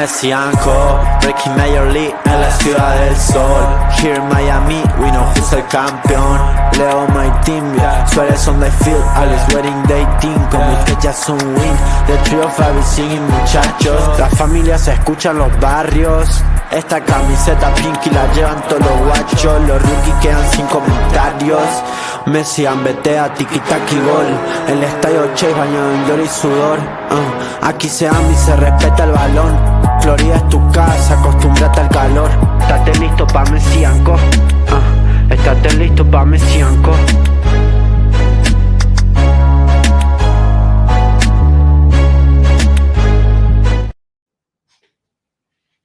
Messi Co, Breaking Major League en la ciudad del sol. Here in Miami, we know who's el campeón. Leo my team, Suárez on the field, Alex wedding day team. Con mis fechas un win, the trio of every singing muchachos. Las familias se escuchan los barrios. Esta camiseta pinky la llevan todos los guachos. Los rookies quedan sin comentarios. Messi ambetea, tiki-taki gol. El estadio Chase bañado en gloria y sudor. Aquí se ama y se respeta el balón. Florida es tu casa, acostúmbrate al calor. Estate listo pa' Messi Co. Estate listo pa' Messi Co.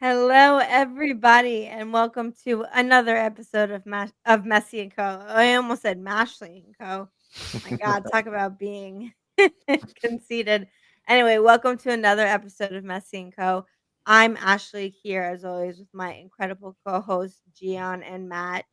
Hello, everybody, and welcome to another episode of Messi Co. I almost said Mashley and Co. My God, talk about being conceited. Anyway, welcome to another episode of Messi and Co. I'm Ashley here, as always, with my incredible co-hosts Gian and Matt.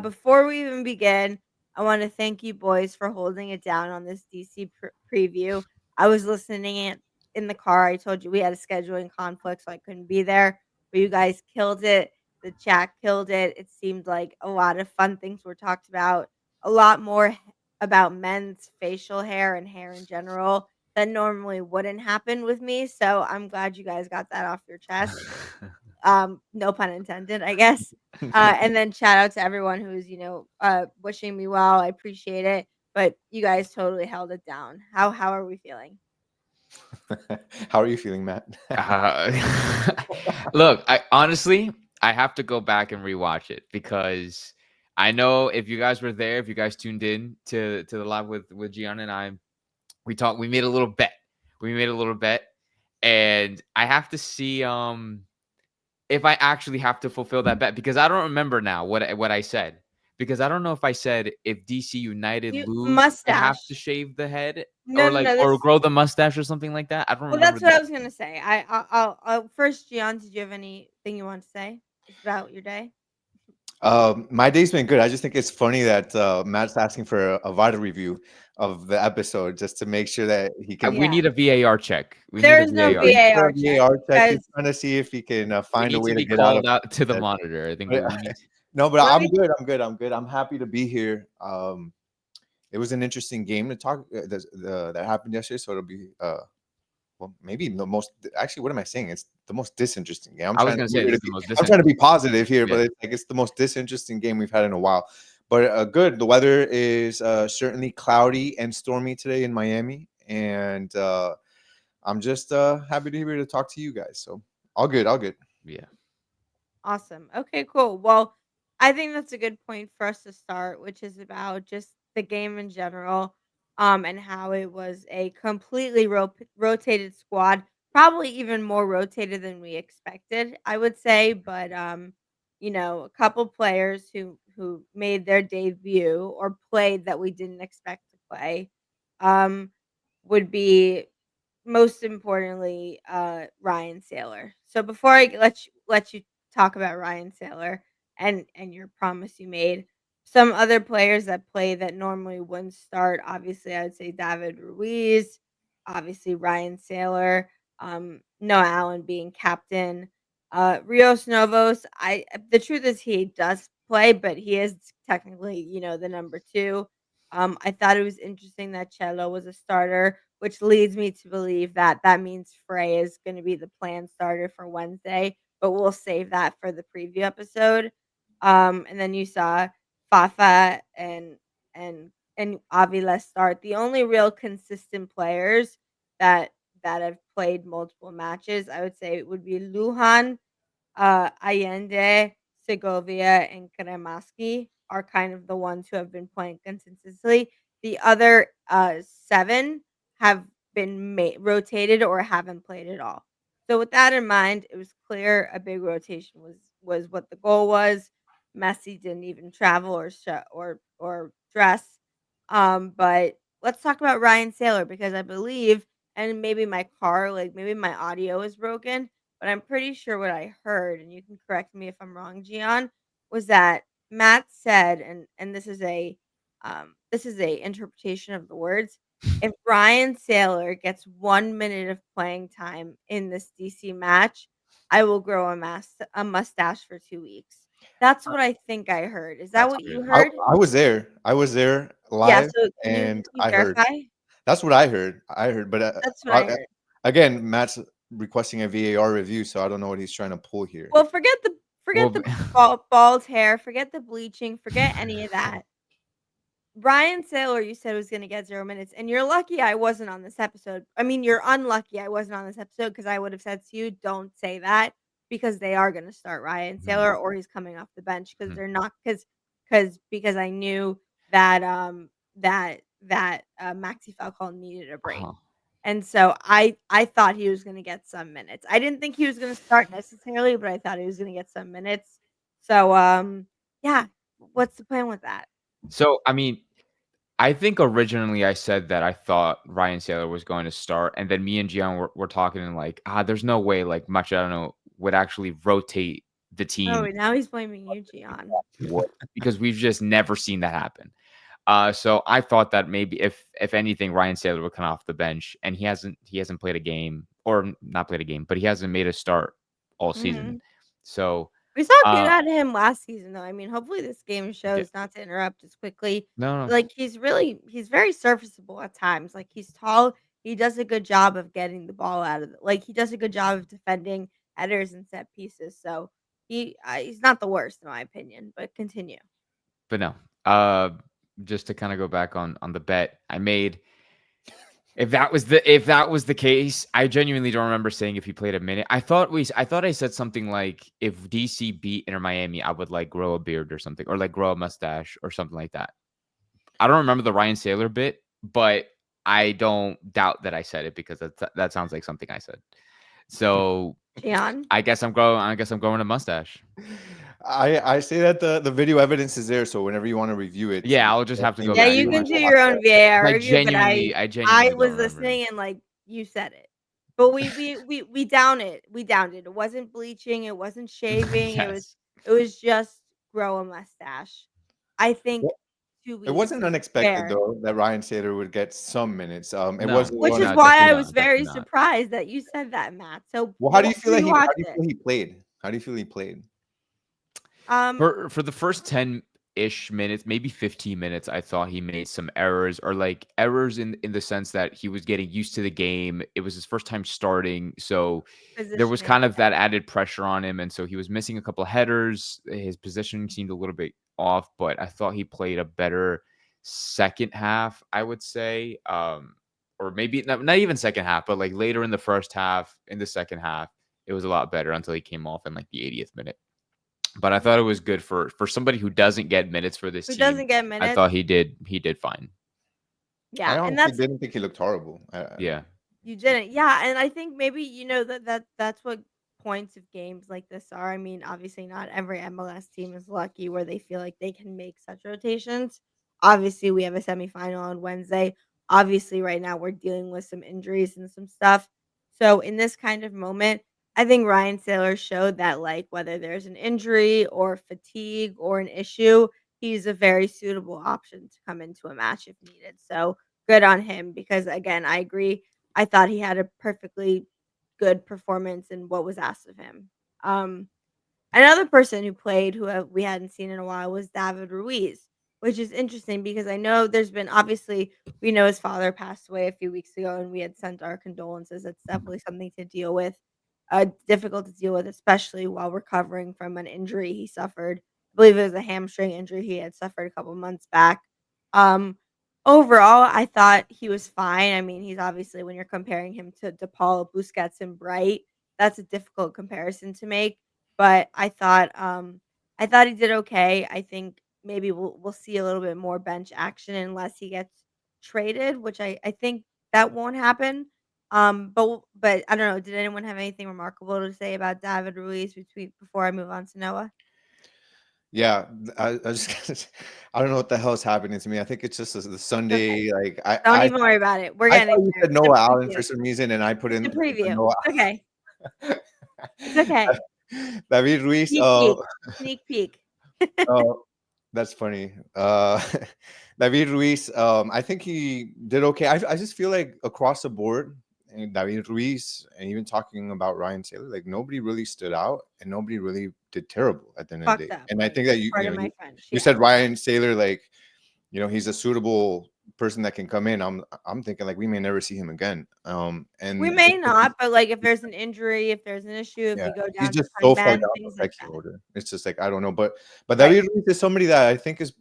Before we even begin, I want to thank you boys for holding it down on this DC preview. I was listening it in the car. I told you we had a scheduling conflict, so I couldn't be there. But you guys killed it. The chat killed it. It seemed like a lot of fun things were talked about. A lot more about men's facial hair and hair in general that normally wouldn't happen with me. So I'm glad you guys got that off your chest. No pun intended, I guess. And then shout out to everyone who's, wishing me well. I appreciate it. But you guys totally held it down. How are we feeling? How are you feeling, Matt? Look, I have to go back and rewatch it because I know if you guys were there, if you guys tuned in to the live with Gian and I, we made a little bet. And I have to see if I actually have to fulfill that bet because I don't remember now what I said. Because I don't know if I said if DC United lose, I have to shave the head or grow the mustache or something like that. I don't remember. Well, that's what I was gonna say. I'll first, Gian. Did you have anything you want to say about your day? My day's been good. I just think it's funny that Matt's asking for a VAR review of the episode just to make sure that he can. We need a VAR check. There's no VAR check. He's trying to see if he can find a way to get out to the monitor. I think. No, but I'm good. I'm happy to be here. It was an interesting game to talk that happened yesterday, so it'll be well, maybe the most. Actually, what am I saying? It's the most disinteresting game. I was going to say I'm trying to be positive here, but it's the most disinteresting game we've had in a while. But good. The weather is certainly cloudy and stormy today in Miami, and I'm just happy to be here to talk to you guys. So all good. Yeah. Awesome. Okay, cool. Well, I think that's a good point for us to start, which is about just the game in general, and how it was a completely rotated squad, probably even more rotated than we expected, I would say. But a couple players who made their debut or played that we didn't expect to play, would be most importantly Ryan Saylor. So before I let you talk about Ryan Saylor and your promise you made. Some other players that play that normally wouldn't start, obviously, I would say David Ruiz, obviously Ryan Saylor, Noah Allen being captain, Rios Novos. The truth is he does play, but he is technically the number 2. I thought it was interesting that Cello was a starter, which leads me to believe that means Frey is going to be the planned starter for Wednesday, but we'll save that for the preview episode. And then you saw Fafa and Avila start. The only real consistent players that have played multiple matches, I would say, would be Lujan, Allende, Segovia, and Kremaski are kind of the ones who have been playing consistently. The other 7 have been rotated or haven't played at all. So with that in mind, it was clear a big rotation was what the goal was. Messi didn't even travel or dress. But let's talk about Ryan Saylor because I believe, and maybe my maybe my audio is broken, but I'm pretty sure what I heard, and you can correct me if I'm wrong, Gian, was that Matt said, and this is a interpretation of the words. If Ryan Saylor gets 1 minute of playing time in this DC match, I will grow a mustache for 2 weeks. That's what I think I heard. Is that That's what you crazy. heard? I was there. I was there Yeah, live, so can and you I heard. verify? That's what I heard. But That's what I uh, heard. again, Matt's requesting a VAR review, so I don't know what he's trying to pull here. Well, forget Well, the bald hair, forget the bleaching, forget any of that. Ryan Saylor, you said was gonna get 0 minutes, and you're lucky I wasn't on this episode. I mean, you're unlucky I wasn't on this episode because I would have said to you, "Don't say that," because they are gonna start Ryan Saylor or he's coming off the bench because they're not because I knew that, Maxi Falcone needed a break. uh-huh. And so I thought he was gonna get some minutes. I didn't think he was gonna start necessarily, but I thought he was gonna get some minutes. So, yeah, what's the plan with that? So, I mean, I think originally I said that I thought Ryan Saylor was going to start, and then me and Gian were talking and like, there's no way like Mascherano would actually rotate the Oh, team. now he's blaming you, Gian. Because we've just never seen that happen. So I thought that maybe if anything, Ryan Saylor would come off the bench, and he hasn't played a game or not played a game, but he hasn't made a start all season. Mhm. So We saw good uh, out of him last season, though. I mean, hopefully this game yeah, shows, not to interrupt as quickly. no, no, Like, he's very serviceable at times. Like, he's tall. He does a good job of getting the ball out of he does a good job of defending headers and set pieces. So he's not the worst in my opinion, but continue. but no. Uh, just to kind of go back on the bet I made. If that was the case, I genuinely don't remember saying if he played a minute. I thought I said something like if DC beat Inter Miami, I would like grow a beard or something, or like grow a mustache or something like that. I don't remember the Ryan Saylor bit, but I don't doubt that I said it because that sounds like something I said. So Gian? I guess I'm growing a mustache. I say that the video evidence is there, so whenever you want to review it, Yeah, I'll just have to go Yeah, back you and can watch do it. your own VAR I review, but genuinely I don't was remember. listening and, like, you said it. But we down it. We downed it. It wasn't bleaching, it wasn't shaving, Yes. it was just grow a mustache. I think Well, 2 it weeks wasn't is unexpected fair. though that Ryan Saylor would get some minutes. It No, wasn't Which one. is no, why definitely I not, was very definitely not. surprised that you said that, Matt. So Well, we'll rewatch how do you it. feel he played? How do you feel he played? Um, For the first 10-ish minutes, maybe 15 minutes, I thought he made some errors or like errors in the sense that he was getting used to the game. It was his first time starting, so there was positioning, kind of okay. that added pressure on him, and so he was missing a couple of headers. His positioning seemed a little bit off, but I thought he played a better second half, I would say. Or maybe not even second half, but like later in the first half, in the second half, it was a lot better until he came off in like the 80th minute. But I thought it was good for somebody who doesn't get minutes for this Who team. doesn't get I minutes? thought he did fine. Yeah, I and honestly didn't think he looked horrible. Yeah. you didn't. Yeah, and I think maybe that's what points of games like this are. I mean, obviously not every MLS team is lucky where they feel like they can make such rotations. Obviously, we have a semifinal on Wednesday. Obviously, right now we're dealing with some injuries and some stuff. So in this kind of moment, I think Ryan Saylor showed that like whether there's an injury or fatigue or an issue, he's a very suitable option to come into a match if needed. So good on him because again, I agree. I thought he had a perfectly good performance in what was asked of him. Um, Another person who played who we hadn't seen in a while was David Ruiz, which is interesting because I know there's been obviously we know his father passed away a few weeks ago and we had sent our condolences. It's definitely something to deal with, difficult to deal with, especially while recovering from an injury he suffered. I believe it was a hamstring injury he had suffered a couple months back. Um, Overall, I thought he was fine. I mean, he's obviously when you're comparing him to DePaul, Busquets, and Bright, that's a difficult comparison to make. But I thought he did okay. I think maybe we'll see a little bit more bench action unless he gets traded, which I think that won't happen. But I don't know. Did anyone have anything remarkable to say about David Ruiz before I move on to Noah? Yeah, I just I don't know what the hell is happening to me. I think it's just the It's okay. Sunday. Like Don't even worry about it. We're I thought getting you there. said It's a Noah Allen preview. for some reason, and I put It's in a preview. Noah. It's okay. It's okay. David Ruiz. Sneak peek. Sneak peek. Uh, that's funny. David Ruiz. I think he did okay. I just feel like across the board, and David Ruiz, and even talking about Ryan Taylor, like nobody really stood out and nobody really did terrible at the end of the day. And I think that you said Ryan Taylor, like, he's a suitable person that can come in. I'm thinking like we may never see him again. And we may not, but like if there's an injury, if there's an issue, if we go down, he's just to so far men, down things the like pecking that. order. It's just like I don't know, but David Ruiz is somebody that I think is,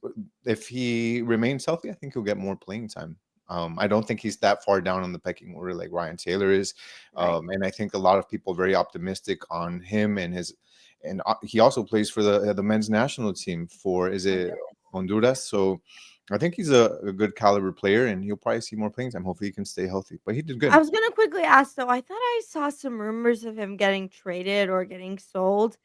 if he remains healthy, I think he'll get more playing time. I don't think he's that far down on the pecking order like Ryan Taylor is, and I think a lot of people are very optimistic on him and his, and he also plays for the men's national team for Honduras. So I think he's a good caliber player, and he'll probably see more playing time. Hopefully, he can stay healthy. But he did good. I was gonna quickly ask though. I thought I saw some rumors of him getting traded or getting sold.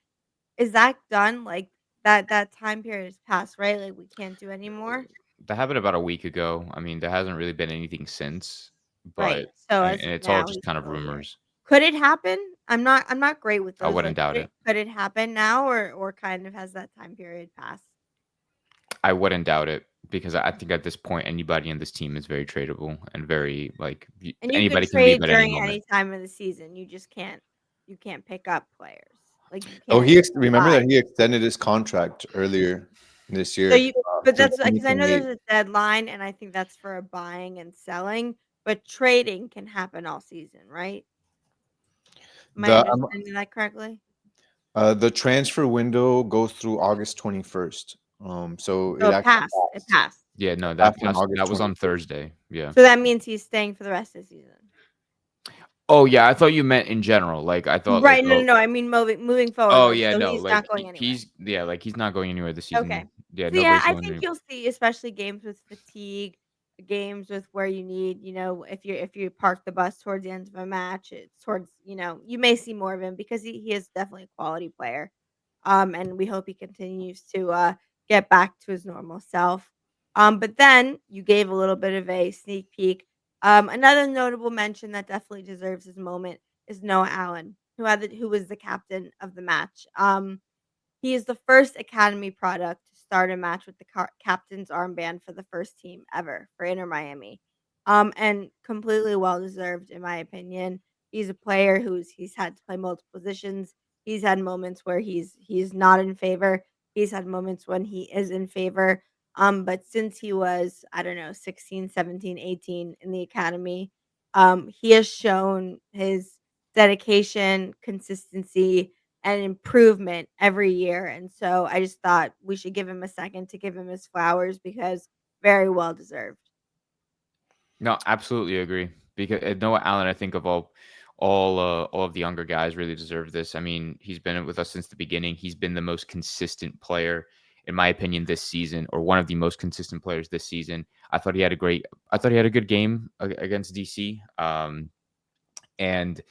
Is that done? Like that time period has passed, right? Like we can't do anymore. That happened about a week ago. I mean, there hasn't really been anything since, Right. but So and as of it's all now, just he's kind of still here. rumors. Could it happen? I'm not great with I those. wouldn't Like, doubt it. could it happen now, or kind of has that time period passed? I wouldn't doubt it because I think at this point anybody in this team is very tradable and very like And you could anybody can leave trade at any during moment. any time of the season. You just can't. You can't pick up players. Like you Oh, can't. remember that he extended his contract earlier this year. So you, but till that's because I know 2028. there's a deadline, and I think that's for a buying and selling. But trading can happen all season, right? Am I understanding that correctly? The transfer window goes through August 21st. So So it it actually passed. It passed. Yeah, no, passed on August that was on 21st. Thursday. Yeah. So that means he's staying for the rest of the season. Oh yeah, I thought you meant in general. Like I thought like Right. No. I mean, moving forward. oh Like, yeah, so no, he's like not going anywhere. he's not going anywhere this Okay. season. Yeah, So yeah, nobody's I going think anywhere. you'll see, especially games with fatigue, games with where you need, if you park the bus towards the end of a match, it's towards, you may see more of him because he is definitely a quality player. And we hope he continues to get back to his normal self. But then you gave a little bit of a sneak peek. Another notable mention that definitely deserves his moment is Noah Allen, who was the captain of the match. He is the first academy product to start a match with the captain's armband for the first team ever for Inter Miami. And completely well deserved in my opinion. He's a player he's had to play multiple positions. He's had moments where he's not in favor. He's had moments when he is in favor. But since he was, I don't know, 16, 17, 18 in the academy, he has shown his dedication, consistency, and improvement every year. And so I just thought we should give him a second to give him his flowers because very well deserved. No, absolutely agree. Because Noah Allen, I think of all of the younger guys really deserve this. I mean, he's been with us since the beginning. He's been the most consistent player, in my opinion, this season, or one of the most consistent players this season. I thought he had a good game against DC. And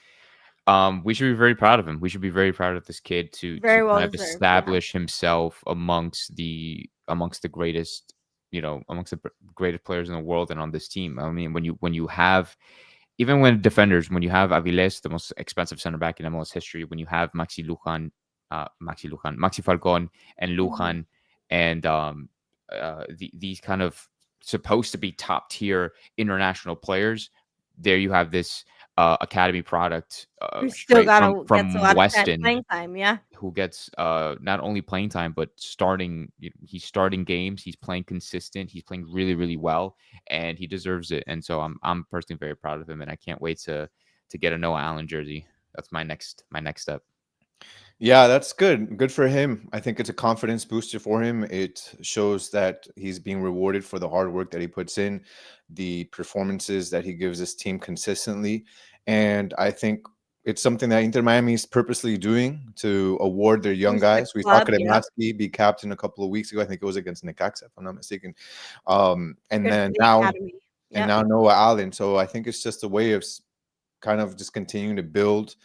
we should be very proud of him. We should be very proud of this kid to Very well kind of deserved. Yeah. establish himself amongst the greatest, amongst the greatest players in the world and on this team. I mean, when you have even when defenders, when you have Avilés, the most expensive center back in MLS history, when you have Maxi Falcon and Lujan, and these kind of supposed to be top tier international players, there you have this academy product Who still straight got from gets a lot of Weston, playing time, yeah. who gets not only playing time but starting. He's starting games. He's playing consistent. He's playing really, really well, and he deserves it. And so I'm personally very proud of him, and I can't wait to get a Noah Allen jersey. That's my next step. Yeah, that's good. Good for him. I think it's a confidence booster for him. It shows that he's being rewarded for the hard work that he puts in, the performances that he gives his team consistently. And I think it's something that Inter Miami is purposely doing to award their young Boost the guys. We saw club, yeah. Kremaski be captain a couple of weeks ago. I think it was against Necaxa, if I'm not mistaken. And Good then for the academy. Yep. now Noah Allen. So I think it's just a way of kind of just continuing to build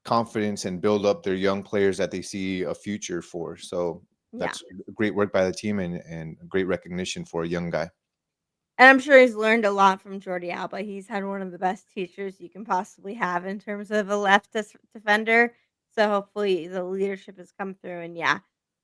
confidence and build up their young players that they see a future for. So Yeah. that's great work by the team and great recognition for a young guy. And I'm sure he's learned a lot from Jordi Alba. He's had one of the best teachers you can possibly have in terms of a left defender. So hopefully the leadership has come through. And yeah,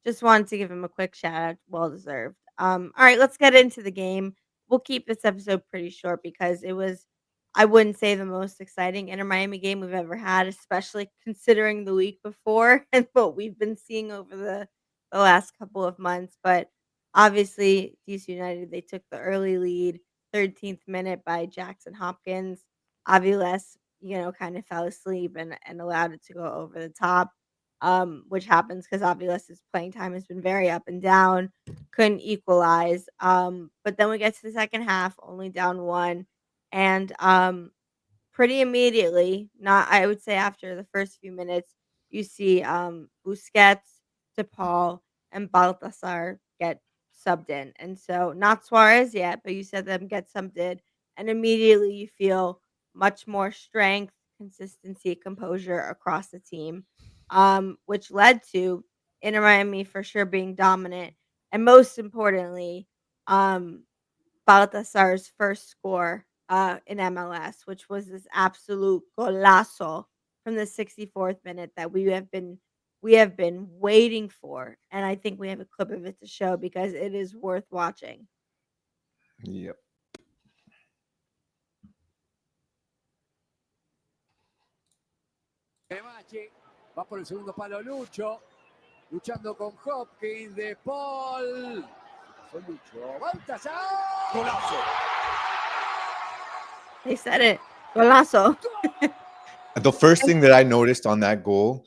just wanted to give him a quick shout out. Well deserved. All right, let's get into the game. We'll keep this episode pretty short because it was I wouldn't say the most exciting Inter Miami game we've ever had, especially considering the week before and what we've been seeing over the last couple of months. But obviously, DC United, they took the early lead, 13th minute by Jackson Hopkins. Aviles, kind of fell asleep and allowed it to go over the top, which happens because Aviles' playing time has been very up and down. Couldn't equalize. But then we get to the second half, only down one. And pretty immediately, not I would say after the first few minutes, you see Busquets, DePaul, and Baltasar get subbed in. And so not Suarez yet, but you said them get subbed in. And immediately you feel much more strength, consistency, composure across the team. Which led to Inter Miami for sure being dominant. And most importantly, um, Baltasar's first score in MLS, which was this absolute golazo from the 64th minute that we have been waiting for, and I think we have a clip of it to show because it is worth watching. Yep. Va por el segundo palo Lucho, luchando con Hopkins, de Paul. Lucho, Baltasar. Golazo. They said it. Golazo. The first thing that I noticed on that goal,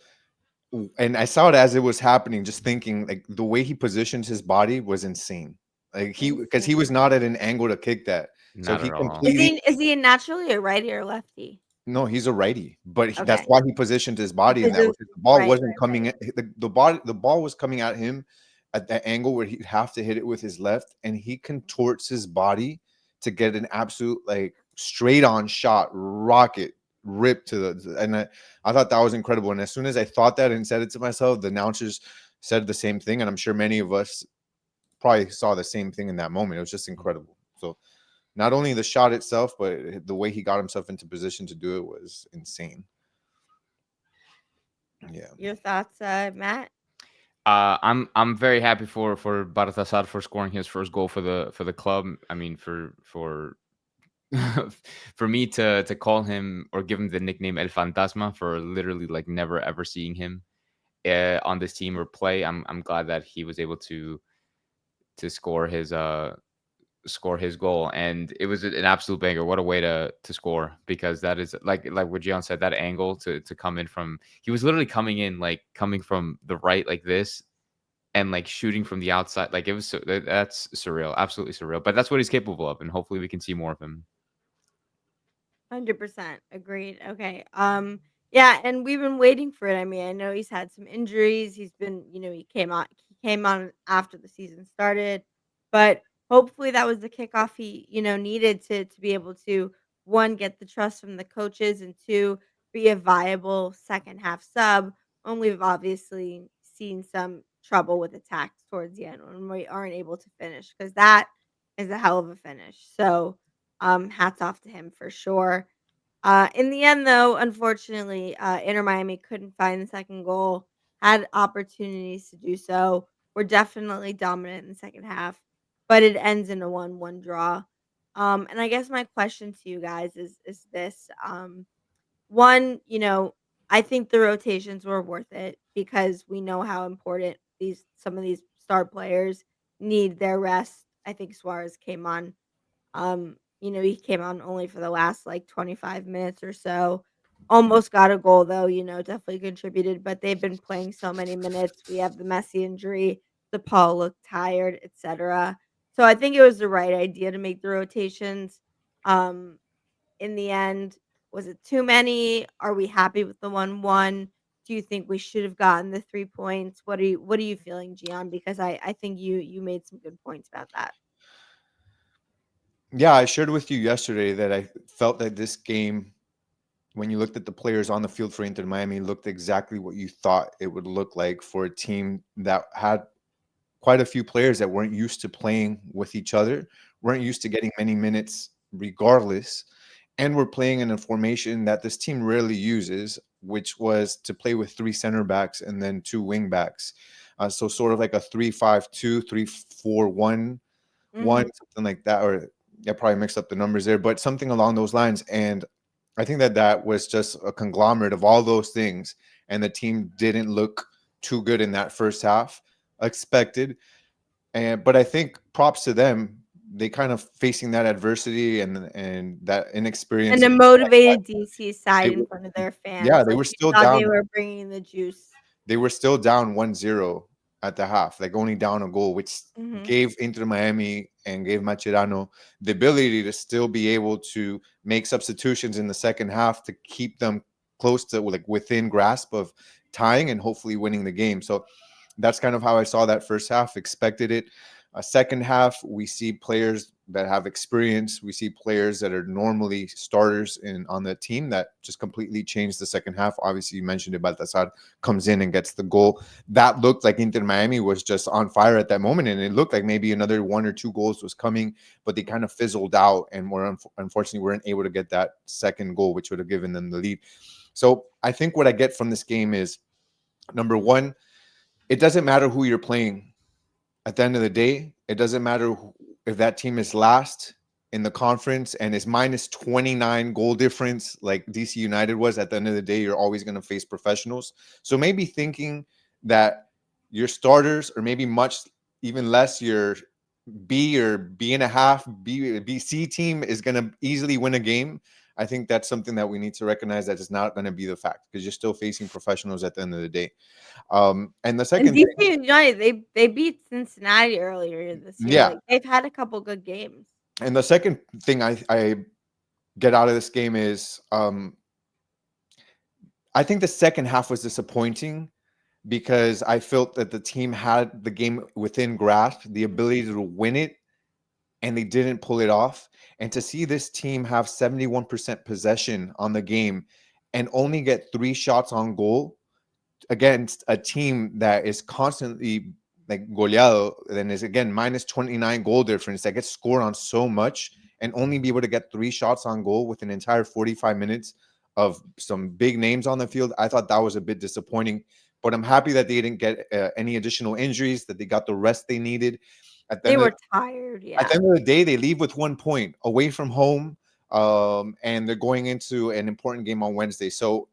and I saw it as it was happening, just thinking like the way he positioned his body was insane. Like because he was not at an angle to kick that. So Not he at all. completely Is he naturally a righty or lefty? No, he's a righty, but that's Okay. why he positioned his body in that way. Because The ball right, wasn't right, coming right. the ball was coming at him at that angle where he'd have to hit it with his left, and he contorts his body to get an absolute like straight on shot, rocket rip to the and I thought that was incredible. And as soon as I thought that and said it to myself, the announcers said the same thing, and I'm sure many of us probably saw the same thing in that moment. It was just incredible. So not only the shot itself, but the way he got himself into position to do it was insane. Yeah. Your thoughts, Matt? I'm very happy for Baltasar for scoring his first goal for the club. I mean, for for me to call him or give him the nickname El Fantasma for literally like never ever seeing him on this team or play. I'm glad that he was able to score his goal, and it was an absolute banger. What a way to score, because that is like what Gian said, that angle to come in from, he was literally coming in like coming from the right like this and like shooting from the outside. Like it was that's surreal, absolutely surreal, but that's what he's capable of, and hopefully we can see more of him. 100% agreed. Okay. Yeah, and we've been waiting for it. I mean, I know he's had some injuries. He's been, he came on after the season started, but hopefully that was the kickoff he, needed to be able to, one, get the trust from the coaches, and two, be a viable second half sub when we've obviously seen some trouble with attacks towards the end when we aren't able to finish, because that is a hell of a finish. So hats off to him for sure. In the end, though, unfortunately, Inter Miami couldn't find the second goal. Had opportunities to do so. We're definitely dominant in the second half, but it ends in a 1-1 draw. And I guess my question to you guys is this: one, I think the rotations were worth it because we know how important some of these star players need their rest. I think Suarez came on he came on only for the last like 25 minutes or so. Almost got a goal though, definitely contributed, but they've been playing so many minutes. We have the Messi injury, the Paul looked tired, etc. So I think it was the right idea to make the rotations. Um, in the end, was it too many? Are we happy with the 1-1? Do you think we should have gotten the 3 points? What are you feeling, Gian? Because I think you made some good points about that. Yeah, I shared with you yesterday that I felt that this game, when you looked at the players on the field for Inter Miami, looked exactly what you thought it would look like for a team that had quite a few players that weren't used to playing with each other, weren't used to getting many minutes regardless, and were playing in a formation that this team rarely uses, which was to play with three center backs and then two wing backs. So sort of like a 3-5-2, 3-4-1, Mhm. something like that, or I probably mixed up the numbers there, but something along those lines. And I think that was just a conglomerate of all those things, and the team didn't look too good in that first half, expected. But I think props to them. They kind of facing that adversity and that inexperience. And a motivated DC side in front of their fans. They Like, were you still saw down. they were bringing the juice. They were still down 1-0 at the half, like only down a goal, which gave Inter Miami and gave Mascherano the ability to still be able to make substitutions in the second half to keep them close to, like, within grasp of tying and hopefully winning the game. So that's kind of how I saw that first half, expected it. Second half, we see players that have experience. We see players that are normally starters on the team that just completely changed the second half. Obviously, you mentioned it, Baltasar comes in and gets the goal. That looked like Inter Miami was just on fire at that moment, and it looked like maybe another 1 or 2 goals was coming, but they kind of fizzled out and unfortunately weren't able to get that second goal, which would have given them the lead. So I think what I get from this game is, number one, it doesn't matter who you're playing. At the end of the day, it doesn't matter if that team is last in the conference and is minus 29 goal difference like DC United was. At the end of the day, you're always going to face professionals. So maybe thinking that your starters, or maybe much even less, your B or B and a half, BC team is going to easily win a game. I think that's something that we need to recognize, that is not going to be the fact, because you're still facing professionals at the end of the day. And the second DC United, they beat Cincinnati earlier this year. Yeah. Like, they've had a couple good games. And the second thing I get out of this game is, I think the second half was disappointing because I felt that the team had the game within grasp, the ability to win it, and they didn't pull it off. And to see this team have 71% possession on the game and only get 3 shots on goal against a team that is constantly like goleado, then is again minus 29 goal difference, that gets scored on so much, and only be able to get 3 shots on goal with an entire 45 minutes of some big names on the field. I thought that was a bit disappointing, but I'm happy that they didn't get any additional injuries, that they got the rest they needed. They were tired, At the end of the day, they leave with 1 point away from home, and they're going into an important game on Wednesday. So,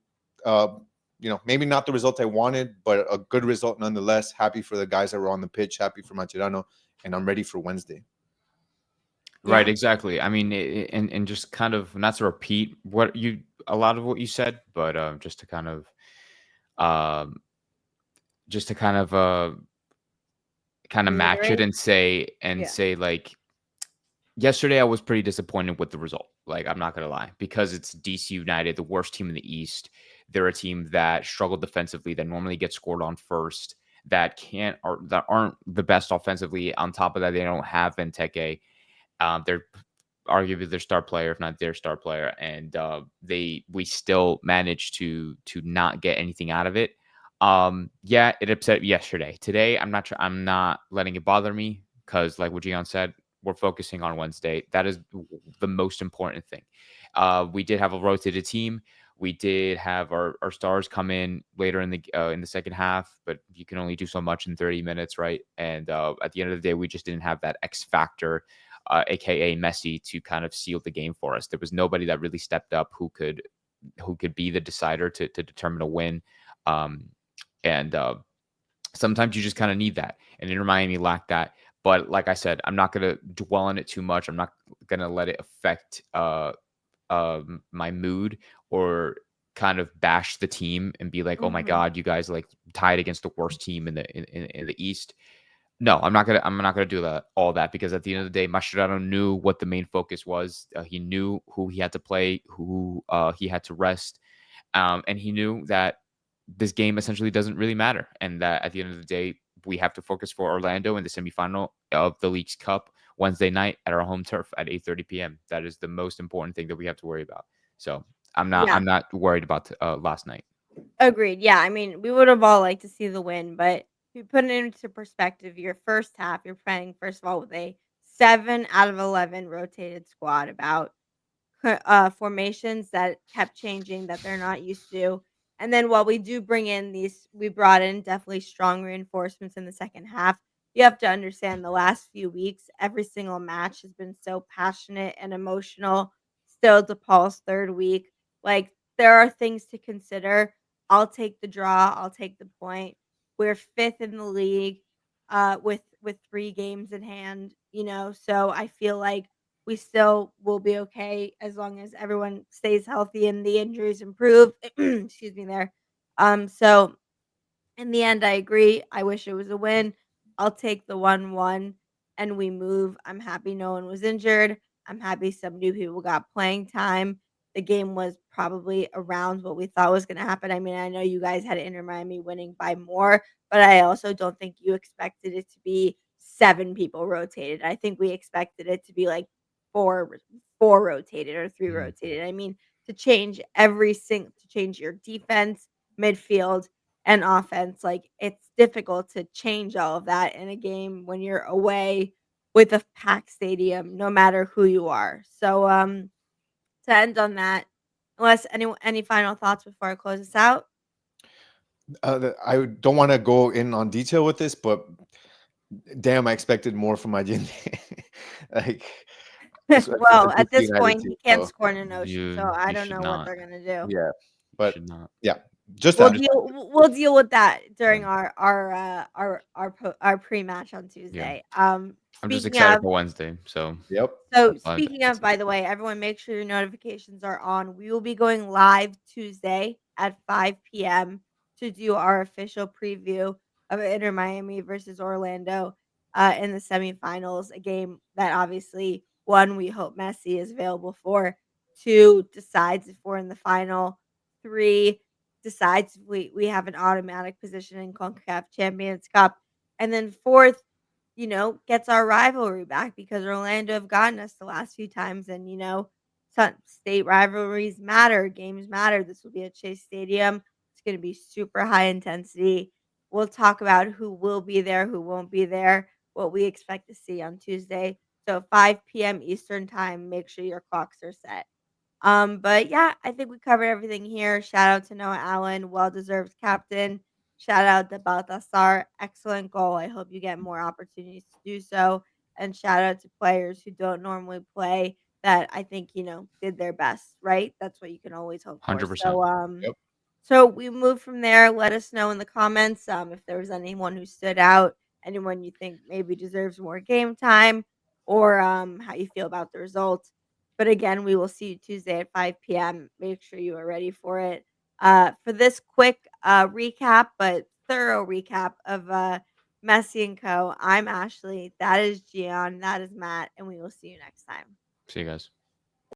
maybe not the result I wanted, but a good result nonetheless. Happy for the guys that were on the pitch, happy for Mascherano, and I'm ready for Wednesday. Right, exactly. I mean, and just kind of, not to repeat a lot of what you said, but just to kind of match it and say like, yesterday I was pretty disappointed with the result. Like, I'm not gonna lie, because it's DC United, the worst team in the East. They're a team that struggled defensively, that normally gets scored on first, that aren't the best offensively. On top of that, they don't have Benteke. They're arguably their star player, if not their star player, and we still managed to not get anything out of it. It upset yesterday. Today, I'm not letting it bother me, because, like what Gian said, we're focusing on Wednesday. That is the most important thing. We did have a rotated team. We did have our stars come in later in the second half, but you can only do so much in 30 minutes, right? And at the end of the day, we just didn't have that X factor, aka Messi, to kind of seal the game for us. There was nobody that really stepped up who could be the decider to determine a win. And sometimes you just kind of need that. And Inter Miami lacked that. But like I said, I'm not going to dwell on it too much. I'm not going to let it affect my mood, or kind of bash the team and be like, oh my God, you guys like tied against the worst team in the East. No, I'm not gonna do all that, because at the end of the day, Mascherano knew what the main focus was. He knew who he had to play, who he had to rest, and he knew that this game essentially doesn't really matter, and that at the end of the day, we have to focus for Orlando in the semifinal of the League's Cup Wednesday night at our home turf at 8:30 p.m. That is the most important thing that we have to worry about. So I'm not worried about last night. Agreed. Yeah, I mean, we would have all liked to see the win, but if you put it into perspective, your first half, you're playing, first of all, with a 7 out of 11 rotated squad, about formations that kept changing, that they're not used to. And then while we do bring in we brought in definitely strong reinforcements in the second half, you have to understand the last few weeks, every single match has been so passionate and emotional. Still DePaul's 3rd week. Like, there are things to consider. I'll take the draw, I'll take the point. We're 5th in the league, with 3 games in hand, so I feel like we still will be okay as long as everyone stays healthy and the injuries improve. Excuse me there. So in the end, I agree. I wish it was a win. I'll take the 1-1 and we move. I'm happy no one was injured. I'm happy some new people got playing time. The game was probably around what we thought was going to happen. I mean, I know you guys had Inter Miami winning by more, but I also don't think you expected it to be 7 people rotated. I think we expected it to be like 4 rotated or 3 rotated. I mean, to change to change your defense, midfield, and offense, like, it's difficult to change all of that in a game when you're away with a packed stadium, no matter who you are. So, to end on that, unless any final thoughts before I close this out? I don't want to go in on detail with this, but damn, I expected more from my like, Well, at this point, he can't score in an ocean, so I You don't should know what not. they're gonna do. Yeah, You but should not. yeah, just We'll that. deal with that during our pre-match on Tuesday. I'm just Speaking excited of for Wednesday. So Yep. So, that's all I'm speaking of, by the way, everyone make sure your notifications are on. We will be going live Tuesday at 5 p.m. to do our official preview of Inter Miami versus Orlando in the semifinals, a game that obviously, 1, we hope Messi is available for, 2, decides if we're in the final, 3, decides if we have an automatic position in CONCACAF Champions Cup, and then 4th, gets our rivalry back because Orlando have gotten us the last few times and, some state rivalries matter, games matter. This will be at Chase Stadium. It's going to be super high intensity. We'll talk about who will be there, who won't be there, what we expect to see on Tuesday. So 5 p.m. Eastern time, make sure your clocks are set. But yeah, I think we covered everything here. Shout out to Noah Allen, well-deserved captain. Shout out to Baltasar, excellent goal. I hope you get more opportunities to do so. And shout out to players who don't normally play that I think, did their best, right? That's what you can always hope for. 100%. Yep. So we move from there. Let us know in the comments if there was anyone who stood out, anyone you think maybe deserves more game time, or how you feel about the results. But again, we will see you Tuesday at 5 p.m. Make sure you are ready for it. For this quick recap, but thorough recap of Messi Co. I'm Ashley. That is Gian. That is Matt. And we will see you next time. See you guys.